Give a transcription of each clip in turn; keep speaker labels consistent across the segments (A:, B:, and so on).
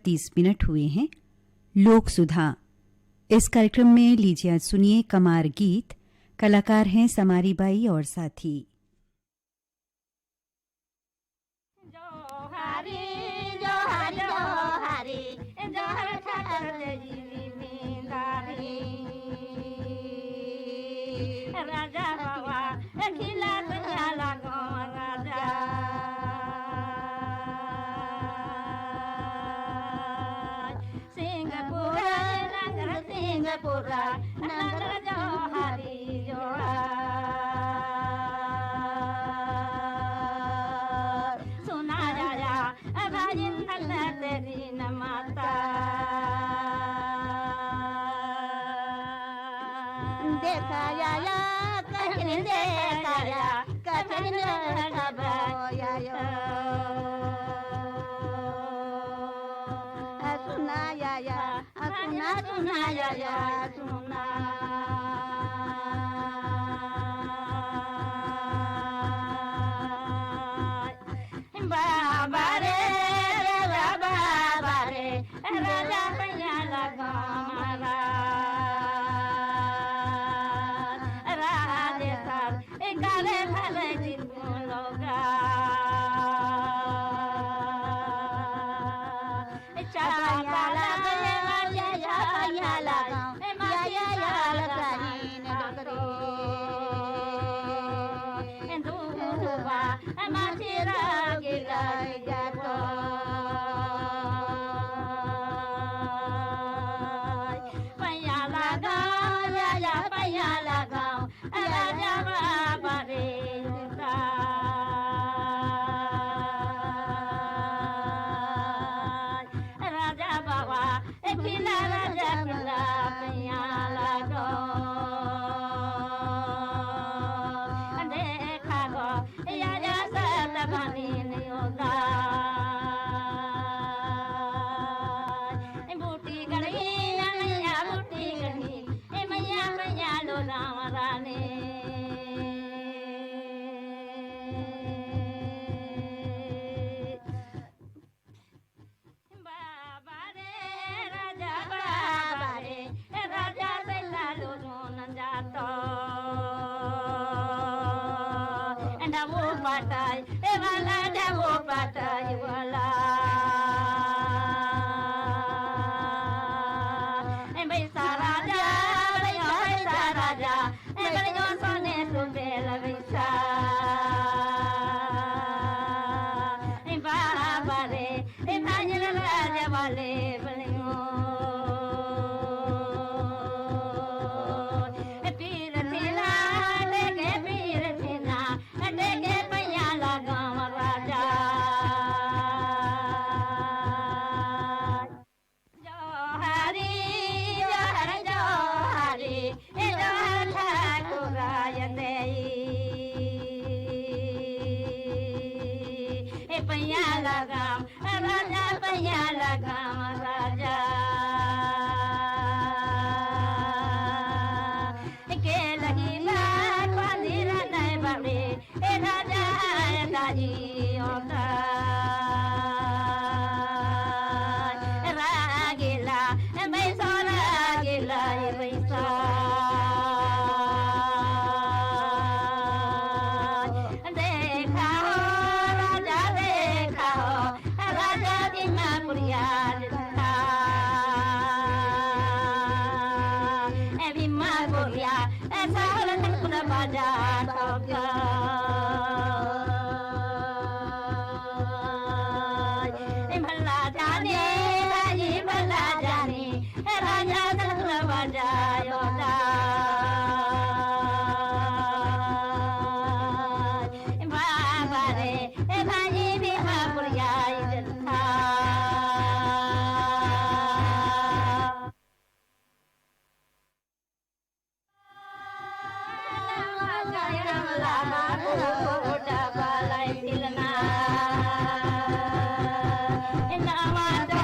A: 30 हुए हैं। लोक सुधा इस कार्यक्रम में लीजिए आज सुनिए कमार गीत। कलाकार हैं समारी बाई और साथी।
B: राजा बाबा खिला लगो राजा सिंहपुरा नगर जो हरी जोड़ा सुना राजा राजिंदर तेरी न माता देखा या कठिन देखा कठिन घबराया सुना सुना बाबा रे राजा भैया लगा मारा राधे सर गारे भले जिनको लोगा Namaste.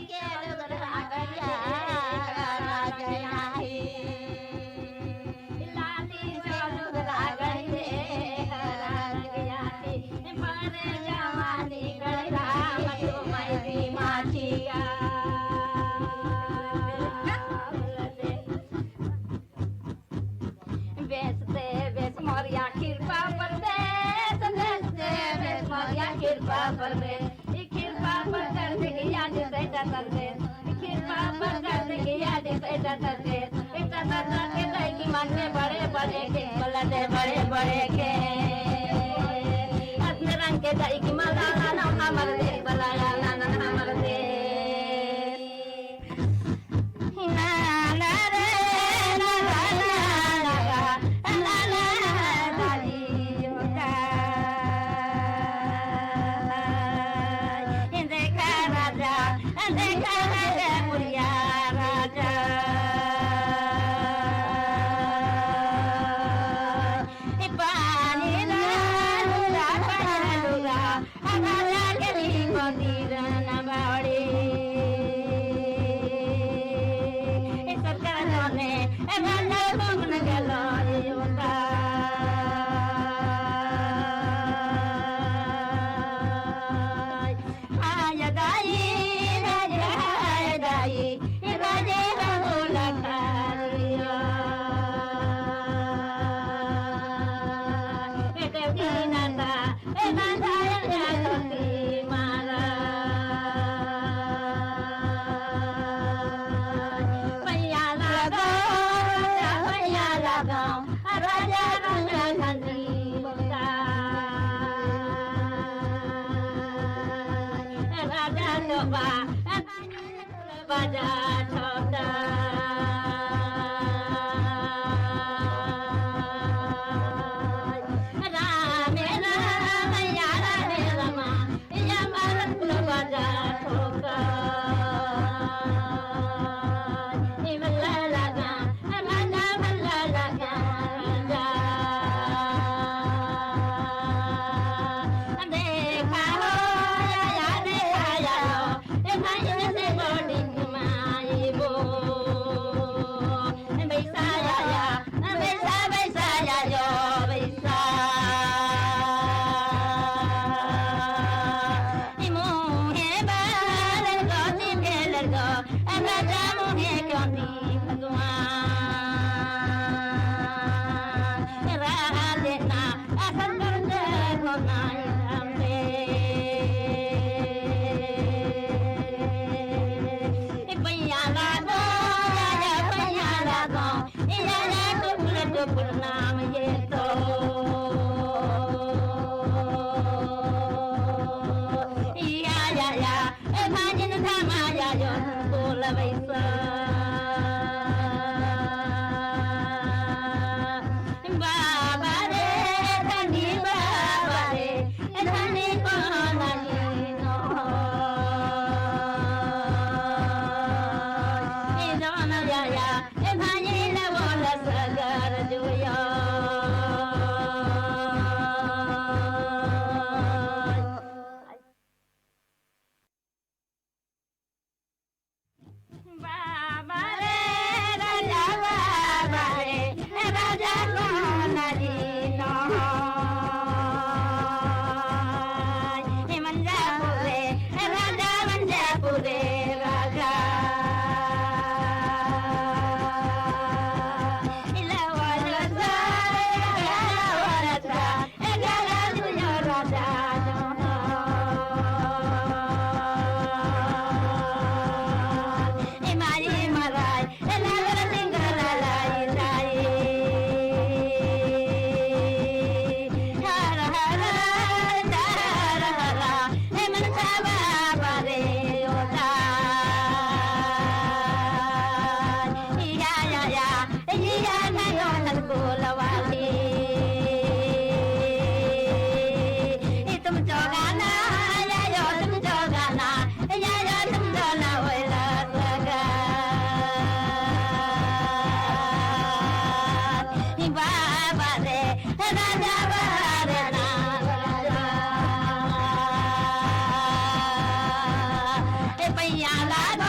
B: के लुगरा गया राजा नाही लाली जो लुगरा गए राज गया पर जवानी गड़ा मतो मैं माचिया बेसते बेस मोरिया कृपा पर बेसते बेस मोरिया कृपा पर दे कृपा पर कर दे याद से डर दे कृपा पर कर दे याद से डर दे इतना डर के दई की मन में बड़े बड़े के बलदे बड़े बड़े के अपने रंग के दई की माला ना हमर दे बलाया ना ना हमर दे ना ना रे ना ना
C: पैया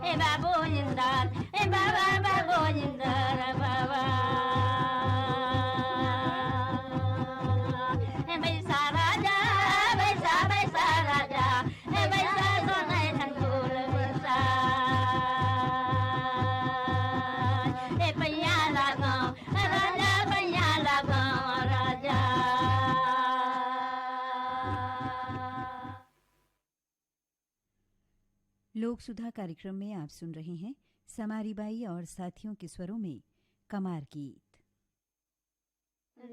B: ए बाबू इंदर ए बाबा बाबू इंदर बाबा ए बैसा राजा बैसा बैसा राजा ए बैसा सोनाई ठंगुल बैसा ए पैया लगाओ राजा पैया लगाओ राजा।
A: लोक सुधा कार्यक्रम में आप सुन रहे हैं समारीबाई और साथियों के स्वरों में कमार गीत।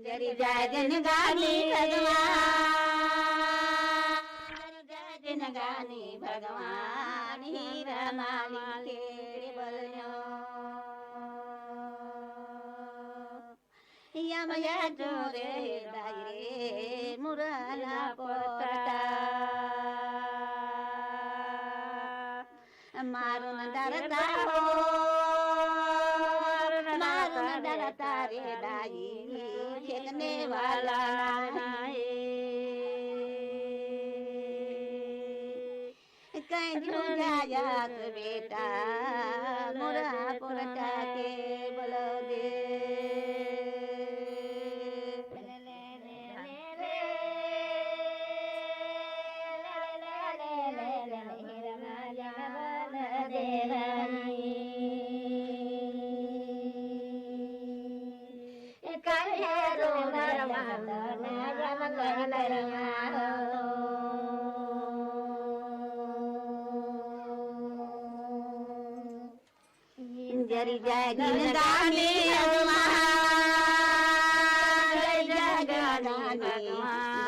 B: जरी जय दिन गानी भगवान जय दिन गानी भगवान हीरा माली के बलियो यमया जोरे दायरे मुराला पोटा मारुन डरता हो मारुन डरता रे दाई फेंकने वाला नहीं कहीं झूठा जात बेटा मुरा पुरटा के बोलो दे जरी जय दिन गाने भगवान जय जय गाने भगवान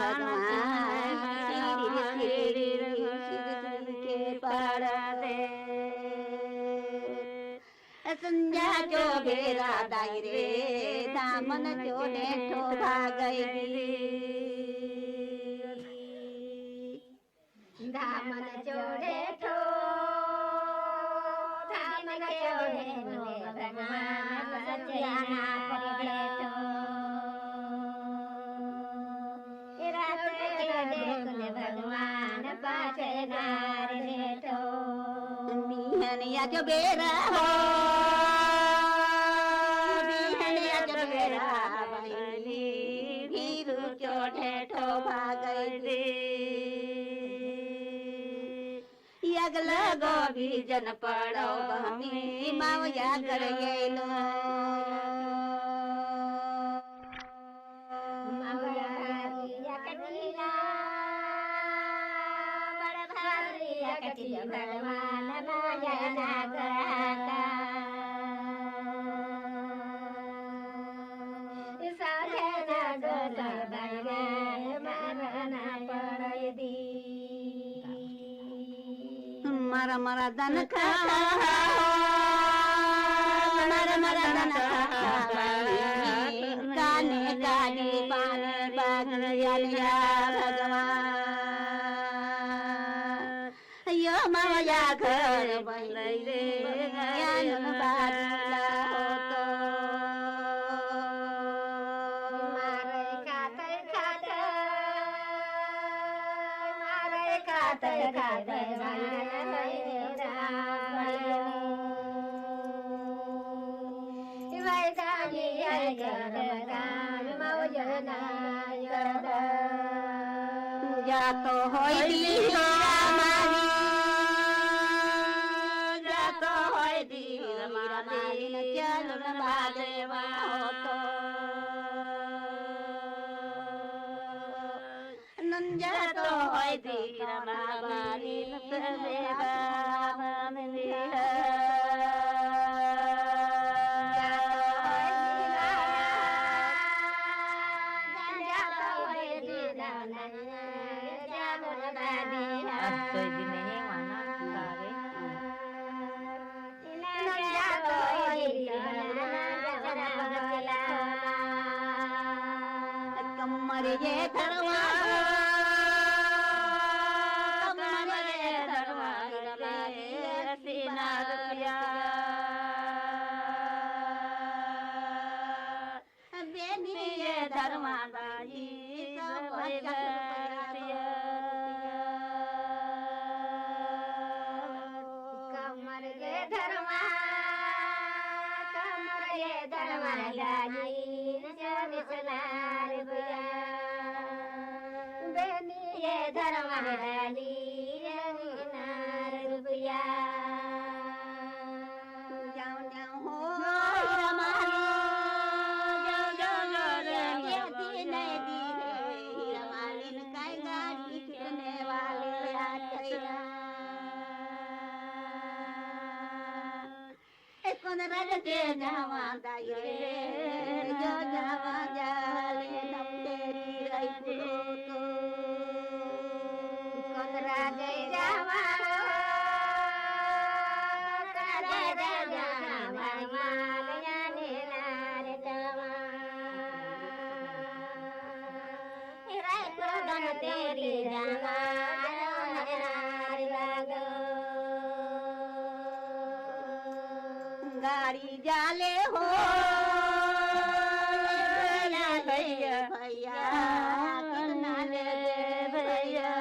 B: के पड़े संजा जो बेरा दायरे दामन जोड़े ठोभा गई दामन जोड़े ठो दामन जोड़े भगवान सजाना पड़े तो रात के भगवान पाछे नारे तो बिहनिया जो बेरा हो बिहनिया जो बेरा बली भीरू चोटे ठोभा गई अगला गोभी जन पड़ो बहमी मावया कर गेलो मावया कटिया बड़ भारी कटिया भगवान माया ना करता साधे ना गोला बागे मारना पड़े दी मरा मरा दन खा मरा मरा दन खा काने काने पानी बागलिया भगवान यो माया घर बंदे ज्ञान बादला हो तो मारे खाते खाते मारे खाते खाते जा तो होई दिया मारी जा तो होई दिया मारी चलो न बादेवा हो तो नंजा तो होई दिया मारी नसेबा मिलिया कमर ये धरवा कमर ये धरवा सीना रुपया बेनी ये धरवा बाजी सब माली रुपया
C: जाऊं जाऊं हो मालिन का गाड़ी कितने वाले आते कौन रज के जावा दाये जो जावा जाले नम तेरी रही तो कौन रज जावा
B: तेरी
C: गाड़ी जाले हो भैया भैया कितना ले भैया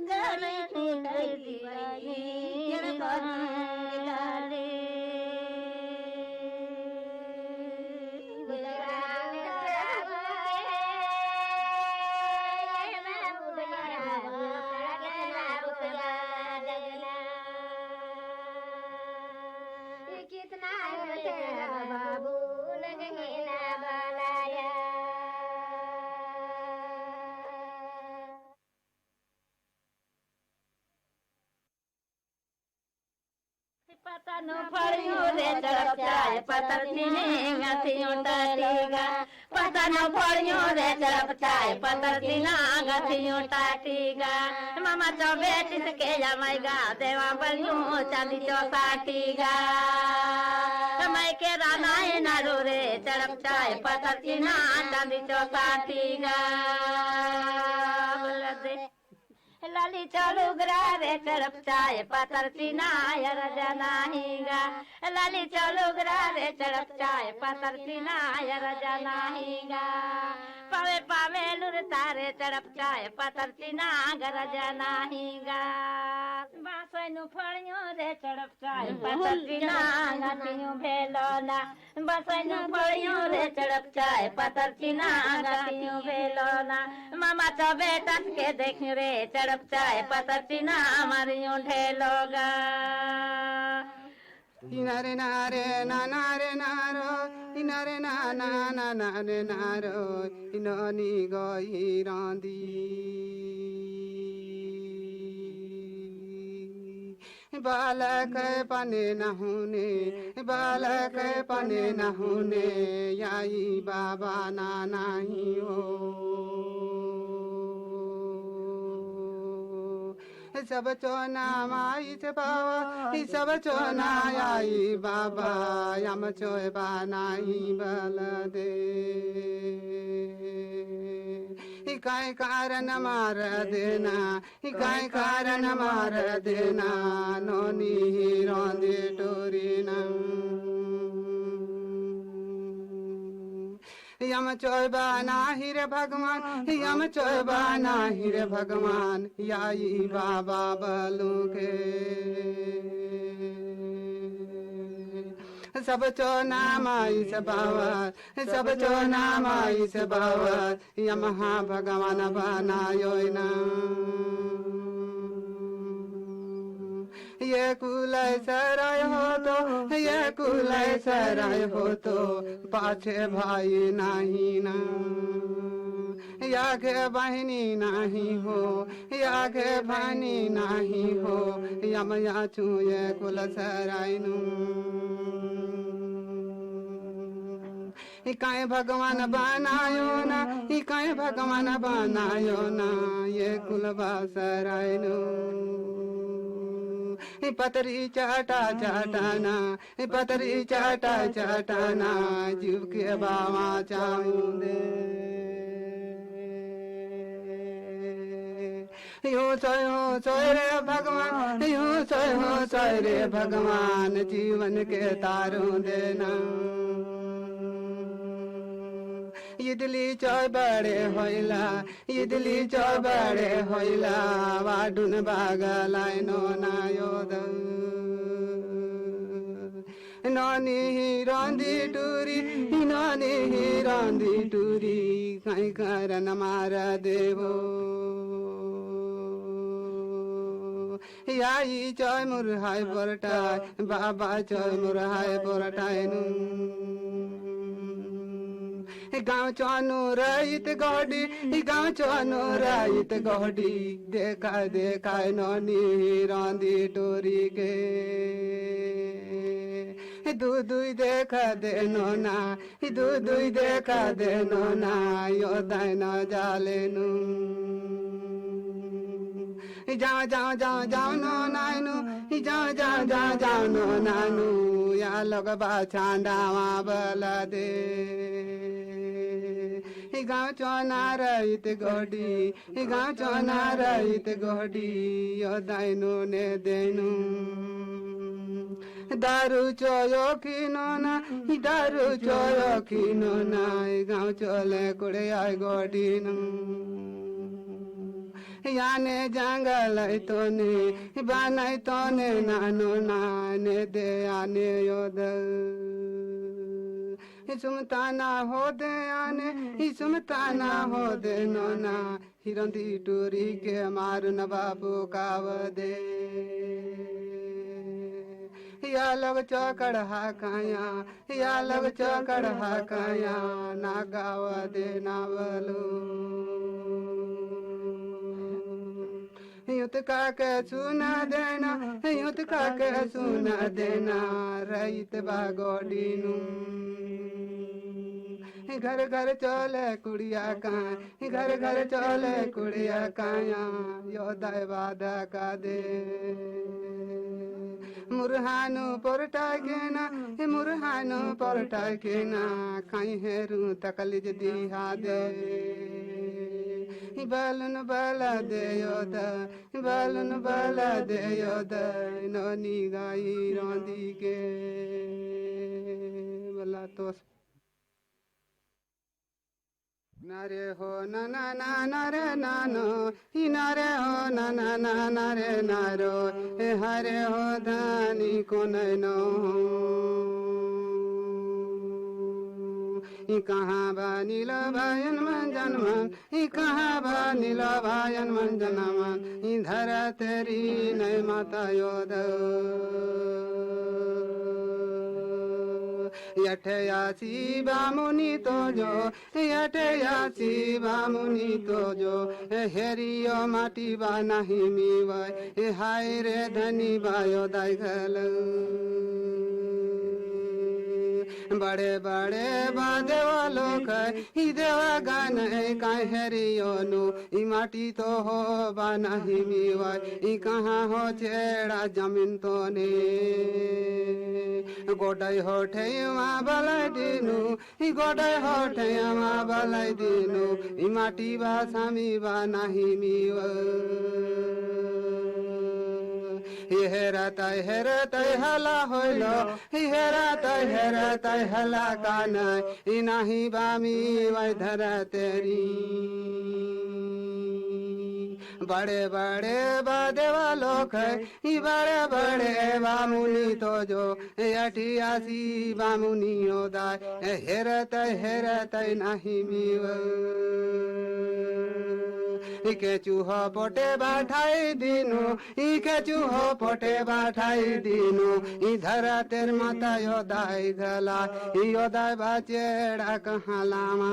C: गाड़ी छूटी
B: कितना बाबू लगेला बालाया पता न फड़ियो रे चढ़ जाए पतर चीनी गथियों टाटीगा पता न फड़ियो रे चढ़ जाए पतर चीना गथियों टाटीगा मामा चो बेटी के जमाईगा देवा बलियो चांदी चो साटीगा मैं के राना नारो रे चढ़ जाए पतर चीना चांदी चो साटीगा बोल दे लाली चलू ग्रा रे चढ़प चाय पतर चीना यर जनाहीगा लाली चलू ग्रा रे चढ़प चाय पतर चीना यर जनाहीगा पावे पावे लुर तारे चढ़प चाय पतर चीना गर जनाहीगा बासनु फड़ियो रे चढ़प चाय पतर चीना गतियो भेलोना बासनु फड़ियो रे चढ़प चाय पतर चीना गतियो भेलोना मामा तो बेटा के देख रे चढ़प चाय पतर चीना मारियो ढेलोगा
D: इनारे नारे नारे नारो इनारे नाना नारे नारो इनोनी गई रांदी बालक पने नहुने बालक पने नहुने याई बाबा नाना ही हो सब चोना माई से बाबा सब चोना आई बाबा यम चोय बानाई बल दे काय कारण मार देना काय कारण मार देना नोनी रोंदे टोरीना यम चोबा नाही रे भगवान यम चोबा नाही रे भगवान याई बाबा बलू के सब चोना माई से बाबा सब चोना माई से बाबा यमहा भगवान बनायो ना ये कुलय सराय हो तो ये कुलय सराय हो तो पाछे भाई नहीं ना या के बहनी नहीं हो या के बहनी नहीं हो यम या चूये कुल सराय नु इकाए भगवान बनायो ना इकाए भगवान बनायो ना ये कुल बासराय नु पतरी चाटा चाटाना पतरी चाटा चाटाना जीव के बाबा चाऊंदे यो सोय रे भगवान यो सोय रे भगवान जीवन के तारों देना इडली चौय बड़े होइला इडली चौय बड़े होइला वाडुन बागलाय नो नायोद नानी हिरांदी टूरी नानी हिरांदी टूरी कहीं करन मारा देवो याई चय मुरहाय परटाय बाबा चय मुरहाय परटाय गाँव चानो रहित गढ़ी गाँव चानो रहित गढ़ी देखा देखा नानी रांदी टोरी के दुई देखा दे नोना दुई देखा दे नोना यो दाइन जाले नु जाओ जाओ जाओ जाओ नो नानू जाओ जाओ जाओ जाओ नो नानू या लोग बाछांडावा बला दे गाँव चौना रहित गोडी गाँव चौना रहित गोडी यो दाइनो ने देनु दारू चोयो खिनो ना दारू चोयो खिनो ना गाँव चले कुड़े आय गोडी नु याने जंगल तोने बनाई तोने नानो नाने दे आने योद सुमताना हो दे आने सुमताना हो दे नोना हिरंदी टूरी के मारू न बाबू काव दे या लोग चौकड़ हाकाया या लोग चौकड़ हाकाया ना गाव दे ना बोलो युत का के सुना देना युत का के सुना देना रहित बागोडीनु घर घर चले कुड़िया कहाँ घर घर चले कुड़िया काया यो दैवादा का दे मुरहानु पोरटा के ना मुरहानु पोरटा के ना कहीं हेरू तकलीज दिहा दे बालन बाला दे योद बालन बाला दे योद नोनी गाई रोंदी के बला तो नारे हो ना ना ना नारे नानो ही नारे हो ना ना ना नारे नारो हरे हो धानी को नैनो कहाँ बा नीला भायन मंजन मन कहाँ बा नीला भायन मंजन मन धरा तेरी नय माता योद यठयासी बामुनि तो जो यठयासी बामुनि तो जो हेरियो माटी बा नाही मीवाय हाय रे धनी बायो दाय घल बड़े बड़े बादे वालों का ही देवा गान काहे हेरियो नु ई माटी तो हो बा नाही मीवाय ई कहाँ हो छेड़ा जमीन तो ने गोडाई होठे वहाँ बलाई दिनु ई गोडाई होठे वहाँ बलाई दिनु ई माटी बा सामी बा नाही मीव हेरताय हला होइलो हेरताय हला कान ई नाही बामी वाय धरा तेरी बड़े बड़े बादे वालों के बड़े बड़े बामुनी तो जो अठियासी बामुनी होदाय हेरताय नाही मीव इके चूहो पोटे बाठाई दिनु इके चूहो पोटे बाठाई दिनु इधर तेर माता योदाय गला योदाय बाचेड़ा कहाँ लामा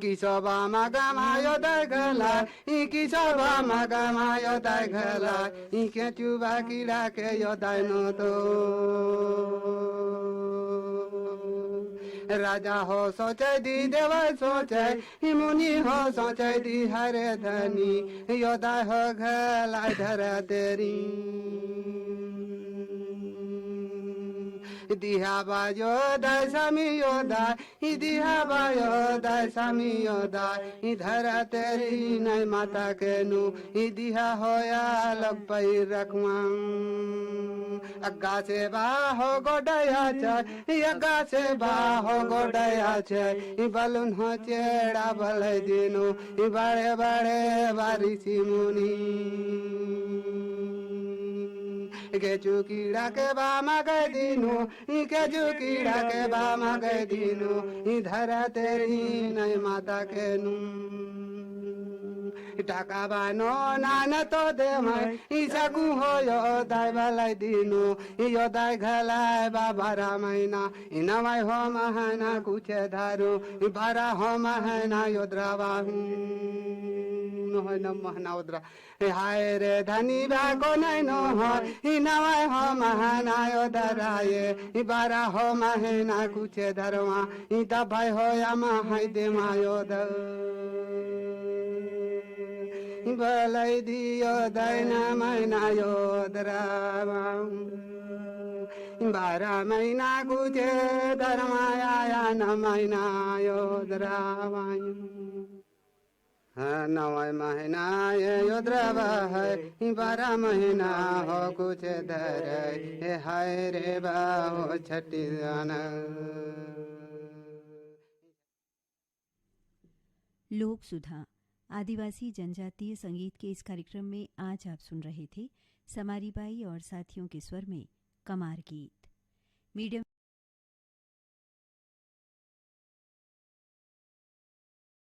D: किसोबा मगमा योदाय गला किसोबा मगमा योदाय गला इके चूबा कीड़ा के योदाय नो तो राजा हो सोचे दी देवा सोचे मुनि हो सोचे दी हरे धनी योदा हो घला धर तेरी दिहा बायो दाय सामी योदा दिहा बायो दाय सामी योदा इधर तेरी नई माता के नु दिहा होया लग पई रखवा अग्गा से बा हो गोडया छे अग्गा से बा हो गोडया छे बलुन हो चेड़ा बलै दिनु बड़े बड़े बारिशी मुनि केचु कीड़ा के बामा गए दिनु केचु कीड़ा के बामा गए दिनु धरा तेरी नई माता के नू टाका बानो नान तो दे मैं सकू हो यो दाय बलाई दिनु यो दाय घलाय बाबा रामायना इनवाय हो महना कुछ धारू बारा हो महना योद्रावा महना उद्रा हाय रे धनी बाको नहीं नो हो इनवाय हो महना योधराये बारा हो महना कुछ धरवा इता भाई हो या महाय दे मायोद बलाई दियो दैना मैना योधरावा 12 महिना कुछे धर्माया न महिना योधरावाय 9 महीना योधरावा है 12 महीना हो कुछ धर हाय रे बाहो छठी जाना।
A: लोक सुधा आदिवासी जनजातीय संगीत के इस कार्यक्रम में आज आप सुन रहे थे समारी बाई और साथियों के स्वर में कमार गीत। मीडियम